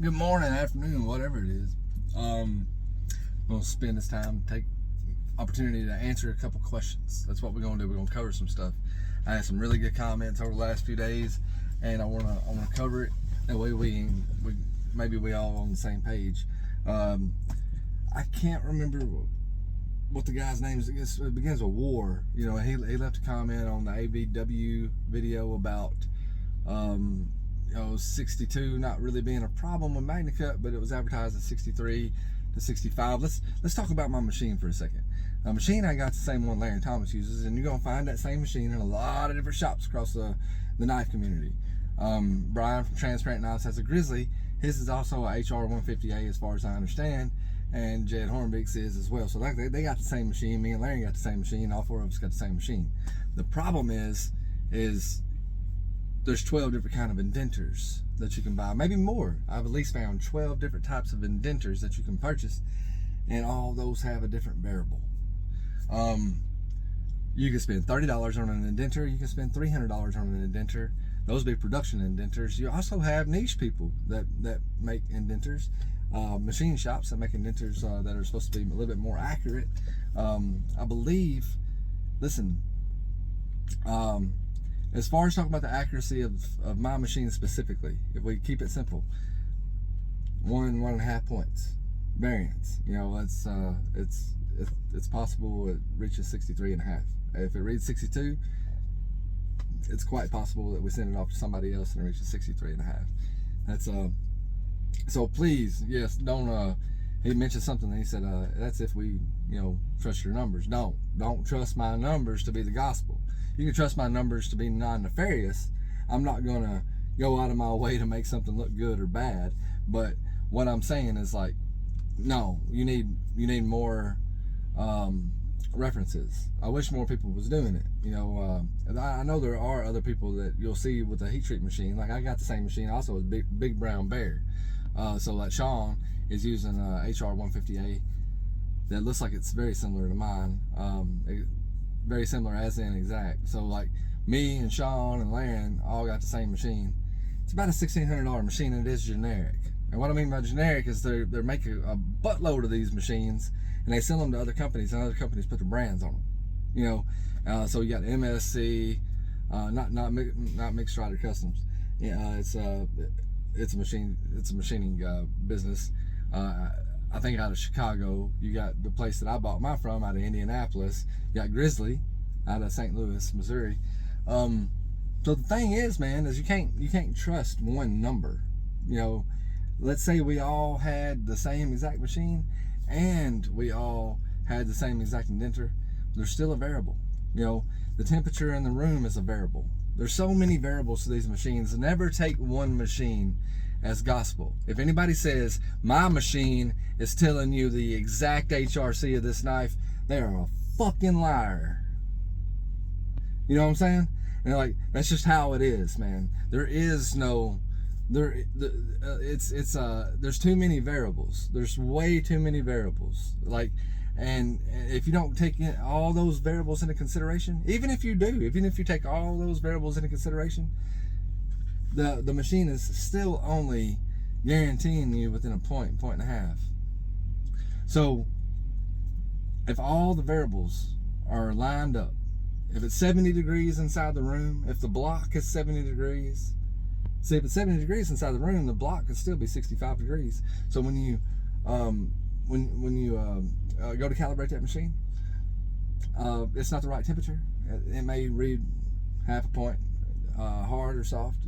good morning, afternoon, whatever it is. We'll spend this time, take opportunity to answer a couple questions. That's what we're gonna do. We're gonna cover some stuff. I had some really good comments over the last few days, and I wanna cover it. That way we all on the same page. I can't remember what the guy's name is. It begins with War. You know, he left a comment on the AVW video about 62 not really being a problem with MagnaCut, but it was advertised at 63 to 65. Let's talk about my machine for a second. A machine I got the same one Larry Thomas uses, and you're gonna find that same machine in a lot of different shops across the knife community. Brian from Transparent Knives has a Grizzly. His is also a HR 150A as far as I understand, and Jed Hornbeck's is as well. So they got the same machine. Me and Larry got the same machine. All four of us got the same machine. The problem is there's 12 different kind of indenters that you can buy, maybe more. I've at least found 12 different types of indenters that you can purchase, and all those have a different variable. You can spend $30 on an indenter. You can spend $300 on an indenter. Those be production indenters. You also have niche people that make indenters, machine shops that make indenters that are supposed to be a little bit more accurate. I believe, listen, as far as talking about the accuracy of my machine specifically, if we keep it simple, 1.5 points variance. You know, it's possible it reaches 63.5. If it reads 62, it's quite possible that we send it off to somebody else and it reaches 63.5. That's so please, yes, don't he mentioned something and he said that's if we, trust your numbers. Don't trust my numbers to be the gospel. You can trust my numbers to be non-nefarious. I'm not gonna go out of my way to make something look good or bad, but what I'm saying is, like, no, you need more references. I wish more people was doing it. I know there are other people that you'll see with a heat treat machine. Like, I got the same machine also as Big Brown Bear. So like Sean is using a HR 150A that looks like it's very similar to mine. Very similar as in exact. So like me and Sean and Laren all got the same machine. It's about a $1,600 machine, and it is generic. And what I mean by generic is they're making a buttload of these machines, and they sell them to other companies, and other companies put their brands on them. So you got MSC, not Mixed Rider Customs. It's a machining business. I think out of Chicago. You got the place that I bought mine from out of Indianapolis. You got Grizzly out of St. Louis, Missouri. So the thing is, man, is you can't trust one number. Let's say we all had the same exact machine and we all had the same exact indenter. There's still a variable. The temperature in the room is a variable. There's so many variables to these machines. Never take one machine as gospel. If anybody says my machine is telling you the exact HRC of this knife, they are a fucking liar. You know what I'm saying? And like, that's just how it is, man. There is no there's too many variables. There's way too many variables. Like, and if you don't take all those variables into consideration, even if you take all those variables into consideration, the machine is still only guaranteeing you within a point and a half. So if all the variables are lined up, if it's 70 degrees inside the room, if the block is 70 degrees, see, if it's 70 degrees inside the room, the block could still be 65 degrees. So when you go to calibrate that machine, it's not the right temperature. It may read half a point hard or soft.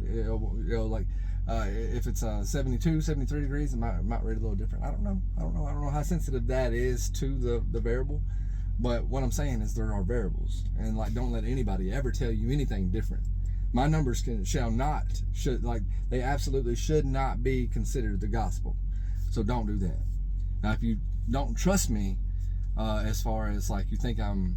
If it's 72, 73 degrees, it might read a little different. I don't know how sensitive that is to the variable. But what I'm saying is there are variables, and like, don't let anybody ever tell you anything different. My numbers they absolutely should not be considered the gospel. So don't do that. Now, if you don't trust me, as far as like you think I'm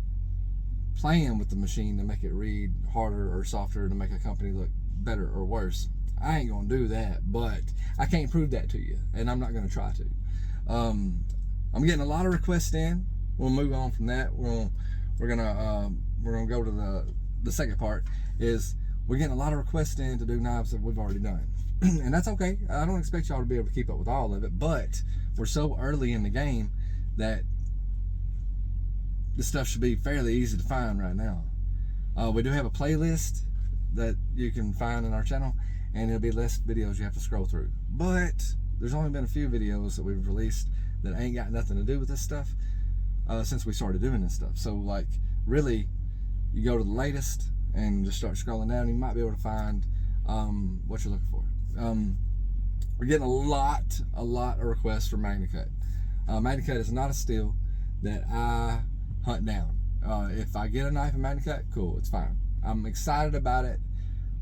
playing with the machine to make it read harder or softer to make a company look better or worse, I ain't gonna do that. But I can't prove that to you, and I'm not gonna try to. I'm getting a lot of requests in. We'll move on from that. We're gonna go to the second part. Is we're getting a lot of requests in to do knives that we've already done. And that's okay. I don't expect y'all to be able to keep up with all of it, but we're so early in the game that this stuff should be fairly easy to find right now. We do have a playlist that you can find in our channel, and it'll be less videos you have to scroll through. But there's only been a few videos that we've released that ain't got nothing to do with this stuff since we started doing this stuff. So like, really, you go to the latest and just start scrolling down, you might be able to find what you're looking for. We're getting a lot of requests for MagnaCut. MagnaCut is not a steel that I hunt down. If I get a knife in MagnaCut, cool, it's fine. I'm excited about it,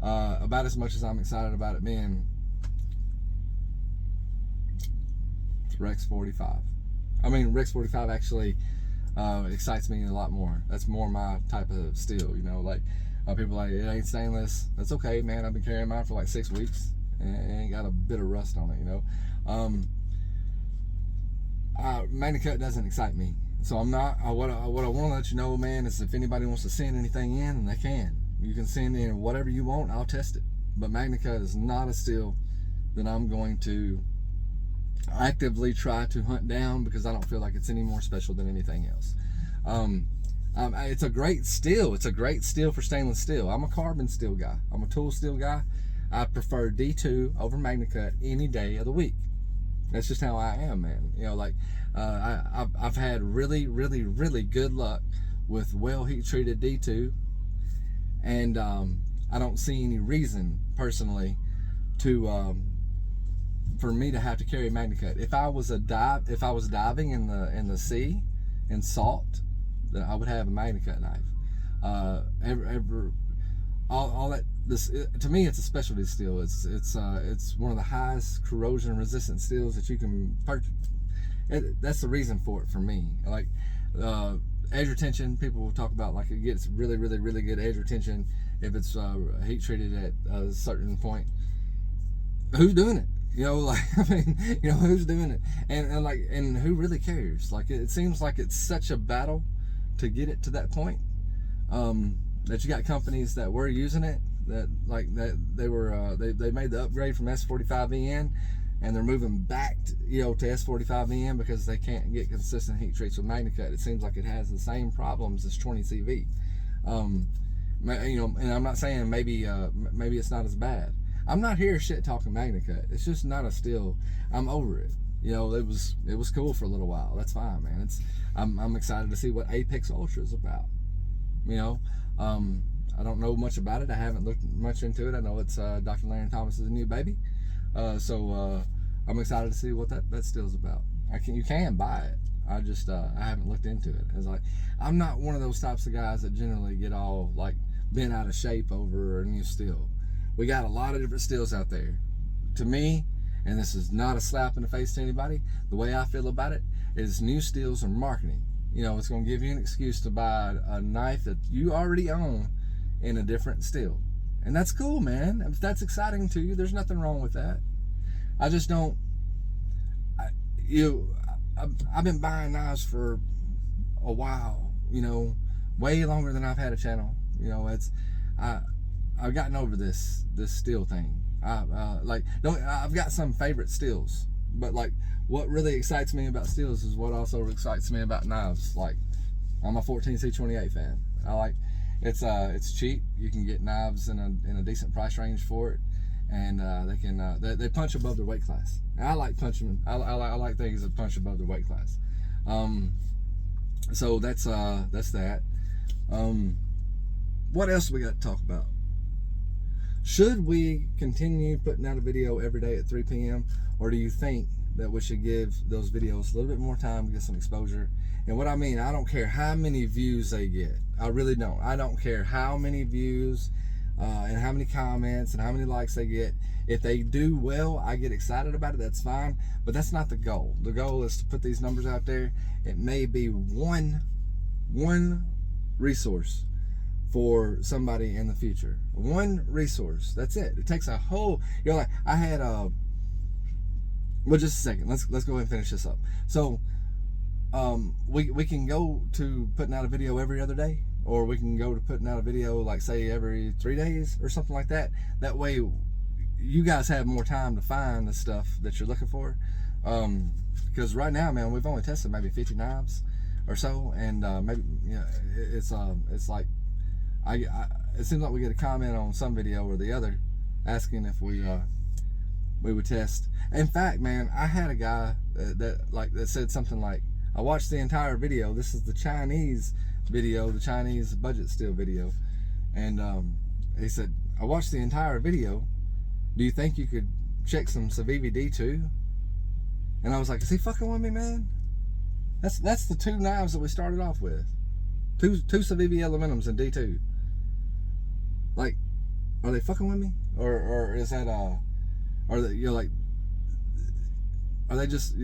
about as much as I'm excited about it being Rex 45. I mean, Rex 45 actually excites me a lot more. That's more my type of steel, you know. Like people are like, it ain't stainless. That's okay, man. I've been carrying mine for like 6 weeks and it ain't got a bit of rust on it, you know. MagnaCut doesn't excite me, so I'm not. What I want to let you know, man, is if anybody wants to send anything in, then they can. You can send in whatever you want. I'll test it. But MagnaCut is not a steel that I'm going to actively try to hunt down because I don't feel like it's any more special than anything else. It's a great steel. It's a great steel for stainless steel. I'm a carbon steel guy. I'm a tool steel guy. I prefer D2 over MagnaCut any day of the week. That's just how I am, man. You know, like I've had really good luck with well heat treated D2, and I don't see any reason personally to for me to have to carry MagnaCut. If I was diving in the sea in salt, then I would have a MagnaCut knife. All that, to me, it's a specialty steel. It's one of the highest corrosion resistant steels that you can purchase. That's the reason for it for me. Like edge retention, people will talk about like it gets really good edge retention if it's heat treated at a certain point. Who's doing it? You know, like, I mean, you know, who's doing it? And who really cares? Like, it seems like it's such a battle to get it to that point, that you got companies that were using it, that they made the upgrade from S45VN, and they're moving back to, you know, to S45VN because they can't get consistent heat treats with MagnaCut. It seems like it has the same problems as 20CV. You know, and I'm not saying maybe it's not as bad. I'm not here shit talking MagnaCut. It's just not a steel. I'm over it. You know, it was cool for a little while. That's fine, man. I'm excited to see what Apex Ultra is about. You know, I don't know much about it. I haven't looked much into it. I know it's Dr. Larry Thomas's new baby. So I'm excited to see what that steel's about. You can buy it. I just I haven't looked into it. It's like, I'm not one of those types of guys that generally get all like bent out of shape over a new steel. We got a lot of different steels out there. To me, and this is not a slap in the face to anybody, the way I feel about it is new steels are marketing. You know, it's going to give you an excuse to buy a knife that you already own in a different steel. And that's cool, man. If that's exciting to you, there's nothing wrong with that. I just don't, I've been buying knives for a while, you know, way longer than I've had a channel. You know, I've gotten over this steel thing. I've got some favorite steels, but like what really excites me about steels is what also excites me about knives. Like, I'm a 14C28 fan. I like it's cheap. You can get knives in a decent price range for it, and they punch above their weight class. And I like punching. I like things that punch above their weight class. So that's that. What else we got to talk about? Should we continue putting out a video every day at 3 p.m. or do you think that we should give those videos a little bit more time to get some exposure? And what I mean, I don't care how many views they get. I really don't. I don't care how many views and how many comments and how many likes they get. If they do well, I get excited about it. That's fine. But that's not the goal. The goal is to put these numbers out there. It may be one resource for somebody in the future. One resource. That's it. It takes a whole, you know, like I had well, just a second. Let's go ahead and finish this up. So we can go to putting out a video every other day, or we can go to putting out a video like say every 3 days or something like that. That way you guys have more time to find the stuff that you're looking for. Because right now, man, we've only tested maybe 50 knives or so, and maybe it's like it seems like we get a comment on some video or the other asking if we would test. In fact, man, I had a guy that said something like, I watched the entire video. This is the Chinese video, the Chinese budget steel video, and he said, I watched the entire video. Do you think you could check some Civivi D2? And I was like, is he fucking with me, man? That's the two knives that we started off with. Two Civivi Elementums and D2. Like, are they fucking with me? Or is that are they, like, are they just,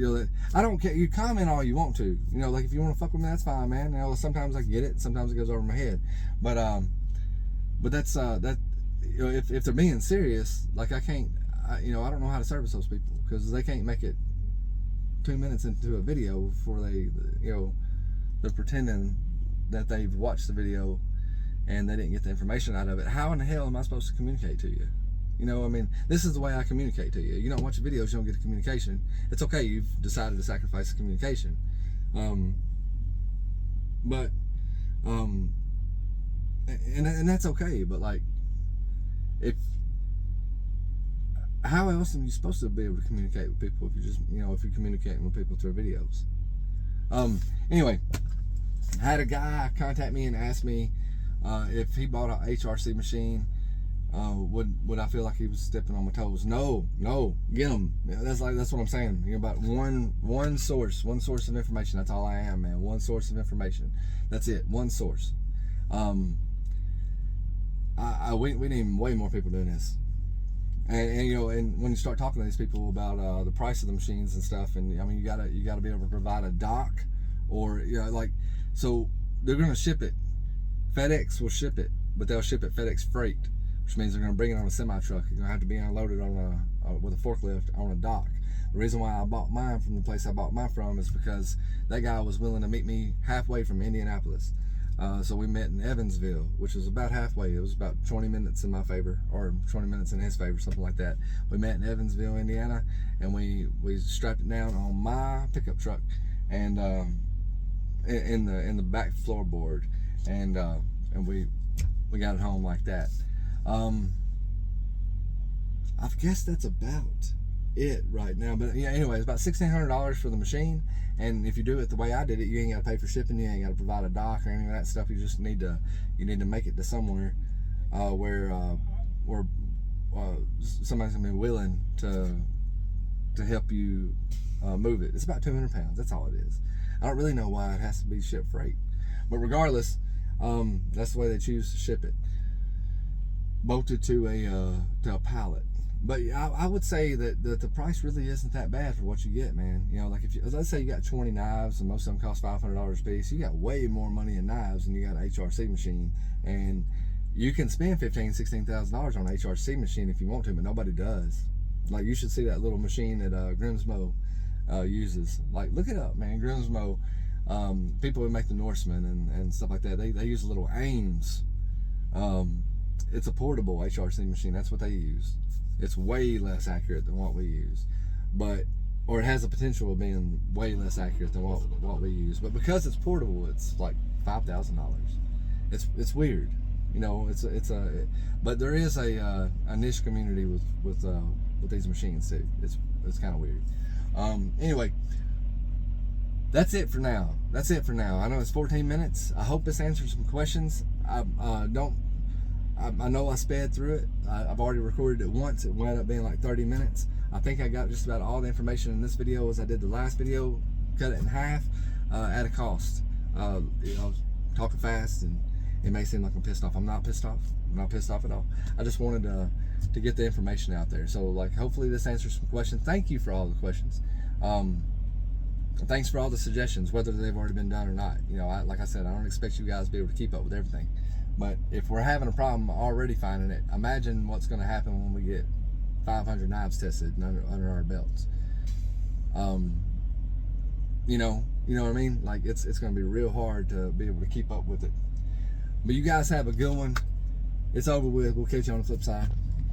I don't care. You comment all you want to. Like if you want to fuck with me, that's fine, man. Sometimes I get it. Sometimes it goes over my head. But that's that. If they're being serious, like I can't. I don't know how to service those people because they can't make it 2 minutes into a video before they're pretending that they've watched the video and they didn't get the information out of it. How in the hell am I supposed to communicate to you? This is the way I communicate to you. You don't watch the videos, you don't get the communication. It's okay, you've decided to sacrifice the communication. And that's okay, but like, how else are you supposed to be able to communicate with people if you just, if you're communicating with people through videos? Anyway, I had a guy contact me and ask me if he bought an HRC machine, would I feel like he was stepping on my toes? No, get him. That's what I'm saying. You're about one source of information. That's all I am, man. One source of information. That's it. One source. We need way more people doing this. And when you start talking to these people about the price of the machines and stuff, and you gotta be able to provide a dock, or so they're gonna ship it. FedEx will ship it, but they'll ship it FedEx freight, which means they're gonna bring it on a semi truck. You're gonna have to be unloaded on with a forklift on a dock. The reason why I bought mine from the place I bought mine from is because that guy was willing to meet me halfway from Indianapolis. So we met in Evansville, which was about halfway. It was about 20 minutes in my favor, or 20 minutes in his favor, something like that. We met in Evansville, Indiana, and we strapped it down on my pickup truck, and in the back floorboard, and we got it home like that. I guess that's about it right now. But yeah, anyway, it's about $1,600 for the machine. And if you do it the way I did it, you ain't got to pay for shipping. You ain't got to provide a dock or any of that stuff. You just need to make it to somewhere where somebody's gonna be willing to help you move it. It's about 200 pounds. That's all it is. I don't really know why it has to be shipped freight, but regardless, that's the way they choose to ship it, bolted to a pallet. But I would say that the price really isn't that bad for what you get, man. Like let's say you got 20 knives and most of them cost $500 a piece. You got way more money in knives than you got an HRC machine, and you can spend $15,000-$16,000 on an HRC machine if you want to, but nobody does. Like, you should see that little machine that Grimsmo uses. Like, look it up, man. Grimsmo, people who make the Norseman and stuff like that, they use little Ames. It's a portable HRC machine. That's what they use. It's way less accurate than what we use, or it has the potential of being way less accurate than what we use. But because it's portable, it's like $5,000. It's weird, but there is a niche community with these machines too. It's kind of weird. Anyway, that's it for now. I know it's 14 minutes. I hope this answers some questions. I know I sped through it. I've already recorded it once. It wound up being like 30 minutes. I think I got just about all the information in this video as I did the last video. Cut it in half at a cost. Talking fast, and it may seem like I'm pissed off. I'm not pissed off. I'm not pissed off at all. I just wanted to get the information out there. So, like, hopefully this answers some questions. Thank you for all the questions. Thanks for all the suggestions, whether they've already been done or not. Like I said, I don't expect you guys to be able to keep up with everything. But if we're having a problem already finding it, imagine what's going to happen when we get 500 knives tested under our belts. You know what I mean? Like, it's going to be real hard to be able to keep up with it. But you guys have a good one. It's over with. We'll catch you on the flip side.